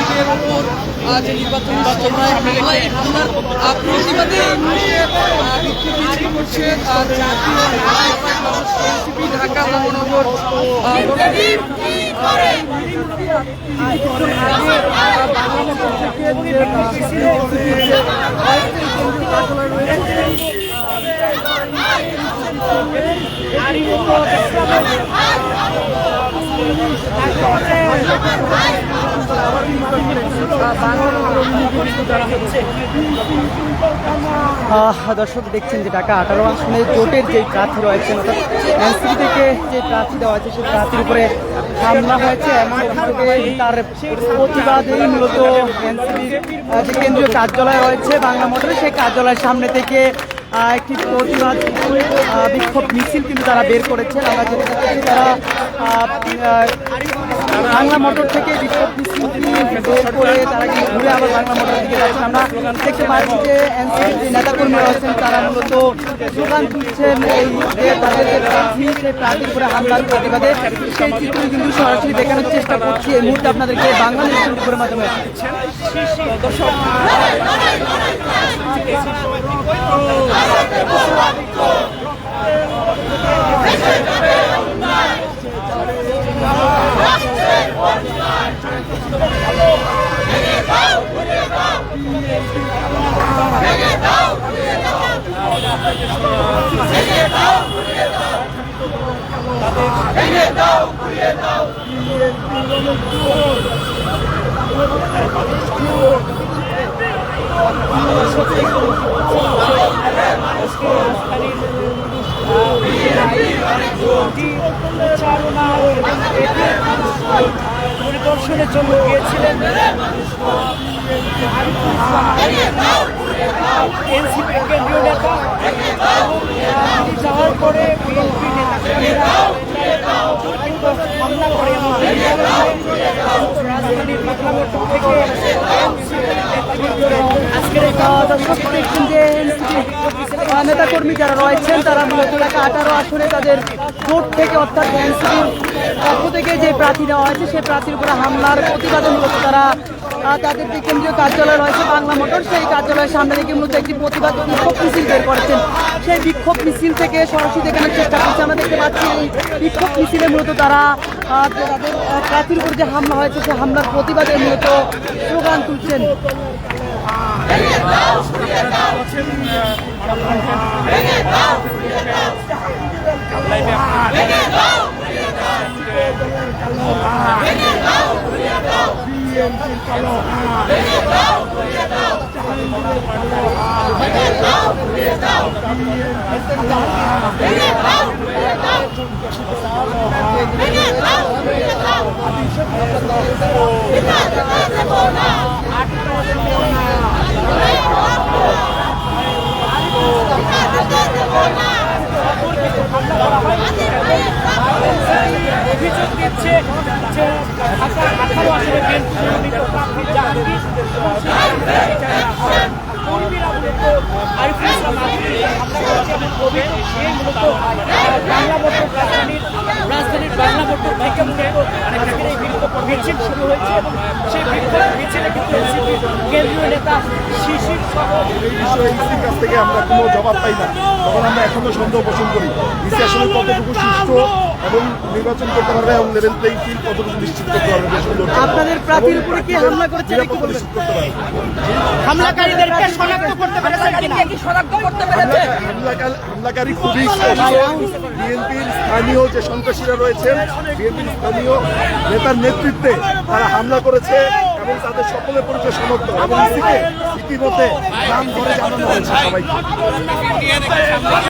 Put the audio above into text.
ঈদের উপর যে নির্বাচনী সময় হামলার প্রতিবাদে বিক্ষোভ মিছিল করছে জাতীয় এনসিপি ঢাকা মহানগর দর্শক দেখছেন যে ঢাকা 18 আসনে জোটের যে প্রার্থী রয়েছেন অর্থাৎ এনসিপি থেকে যে প্রার্থী দেওয়া হয়েছে সেই প্রার্থীর উপরে হামলা হয়েছে এমন অভিযোগে তার প্রতিবাদেই মূলত এনসিপির যে কেন্দ্রীয় কার্যালয় রয়েছে বাংলা মোটরে সেই কার্যালয়ের সামনে থেকে একটি প্রতিবাদ বিক্ষোভ মিছিল কিন্তু তারা বের করেছেন। আমরা যেটা দেখেছি তারা বাংলা মোটর থেকে বিক্ষোভ মিছিল বের করে তারা কিন্তু ঘুরে আবার বাংলা মোটর দিকে যাচ্ছেন। আমরা দেখতে পাচ্ছি যে এনসিপির যে নেতাকর্মীরা রয়েছেন তারা মূলত স্লোগান তুলছেন এই যে তাদের যে প্রার্থী সেই প্রার্থীর উপরে হামলার প্রতিবাদে সেই চিত্র কিন্তু সরাসরি দেখানোর চেষ্টা করছি এই মুহূর্তে আপনাদেরকে বাংলা নিউজের মাধ্যমে। পরিদর্শনের জন্য গিয়েছিলেন এনসিপি কেন্দ্রীয় নেতা তিনি যাওয়ার পরে বিএনপি নেতাকর্মীরা হামলা করে রাজধানীর বাংলা মোটর থেকে আজকের নেতাকর্মী যারা রয়েছেন তারা মূলত ঢাকা 18 আসনে তাদের ভোট থেকে অর্থাৎ এনসিপির পক্ষ থেকে যে প্রার্থী দেওয়া হয়েছে সেই প্রার্থীর উপরে হামলার প্রতিবাদে মূলত তারা তাদের যে কেন্দ্রীয় কার্যালয় রয়েছে বাংলা মোটর সেই কার্যালয়ের সামনে থেকে মূলত একটি প্রতিবাদ বিক্ষোভ মিছিল বের করেছেন। সেই বিক্ষোভ মিছিল থেকে সরাসরি দেখানোর চেষ্টা করছে। আমরা দেখতে পাচ্ছি এই বিক্ষোভ মিছিলে মূলত তারা তাদের প্রার্থীর উপর যে হামলা হয়েছে সেই হামলার প্রতিবাদে মূলত স্লোগান তুলছেন। অভিযোগ দিচ্ছে যে ঢাকা 18 আসনে মনোনীত প্রার্থী জাহাঙ্গীর কর্মীরা মূলত আরিফুল ইসলাম আদিকে হামলা করেছে এবং অভিযোগ এই মূলত বাংলা মোটর রাজধানীর বাংলা মোটর থেকে মূলত আজকের এই বিক্ষোভ মিছিল শুরু হয়েছে এবং সেই বিক্ষোভ মিছিলে কিন্তু এনসিপির কেন্দ্রীয় নেতা শিশির সহ এই বিষয়ে ইসির কাছ থেকে আমরা কোনো জবাব পাই না, তখন আমরা এখনো সন্দেহ পোষণ করি ইসি আসলে কতটুকু সুষ্ঠু এবং নির্বাচন করতে পারবে এবং লেভেল প্লেইং ফিল্ড কতটুকু নিশ্চিত করতে পারবে। আপনাদের প্রার্থীর উপরে কি হামলা করেছে নিশ্চিত করতে পারবে হামলাকারীদেরকে শনাক্ত করতে পেরেছে কিনা? হামলাকারী খুবই বিএনপির স্থানীয় যে সন্ত্রাসীরা রয়েছেন বিএনপির স্থানীয় নেতার নেতৃত্বে তারা হামলা করেছে এবং তাদের সকলের পরিচয় সমর্থ এবং ইতিমধ্যে নাম ধরে জানানো হয়েছে সবাইকে।